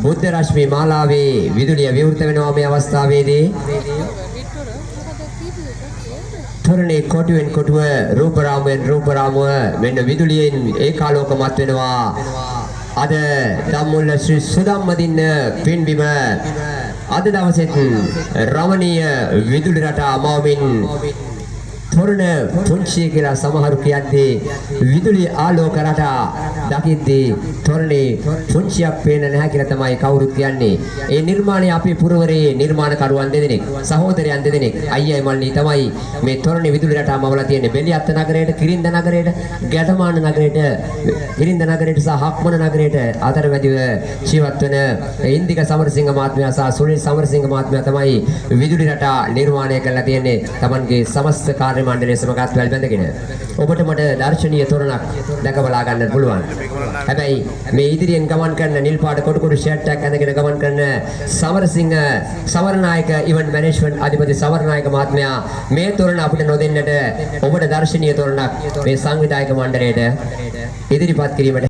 බුද්ධ රශ්මි මාලාවේ විදුලිය විවෘත වෙනවා මේ අවස්ථාවේදී. තොරණේ කොටුවෙන් කොටුව රූප රාමුව මෙන්න විදුලියෙන් ඒකාලෝකමත් වෙනවා. අද ධම්මුල්ල ශ්‍රී සුදම්මදින්න පින්බිම අද දවසේත් රමණීය විදුලි රටා අමාවින් තොරණ පුංචි කියලා සමහරු කියන්නේ විදුලි ආලෝක රටා දකිද්දී තොරණේ පුංචියක් පේන නැහැ කියලා තමයි කවුරුත් කියන්නේ. ඒ නිර්මාණය අපේ පුරවරේ නිර්මාණකරුවන් දෙදෙනෙක් සහෝදරයන් දෙදෙනෙක් අයියයි මල්ලි තමයි මේ තොරණේ විදුලි රටා මවලා තියෙන්නේ. බෙලියත්ත නගරයට, කිරින්ද නගරයට, ගැටමාන නගරයට, කිරින්ද නගරයට සහ හක්මන නගරයට අතරමැදිව ජීවත් වෙන ඉන්දික සමරසිංහ මහත්මයා සහ සුනිල් සමරසිංහ මහත්මයා තමයි විදුලි රටා නිර්මාණය කරලා තියෙන්නේ. Tamanගේ සමස්ත කාර්ය මණ්ඩලයේ සමගත් වැල්බඳගෙන ඔබට මට දර්ශනීය තොරණක් දැක බලා ගන්න පුළුවන්. හැබැයි මේ ඉදිරියෙන් ගමන් කරන නිල් පාට කොටු කොටු ෂර්ට් එකක් ඇඳගෙන ගමන් කරන සමරසිංහ සමරනායක ඉවෙන්ට් මැනේජ්මන්ට් අධිපති සමරනායක මහත්මයා මේ තොරණ අපිට නොදෙන්නට ඔබට දර්ශනීය තොරණක් මේ සංවිධායක මණ්ඩලයට ඉදිරිපත් කිරීමට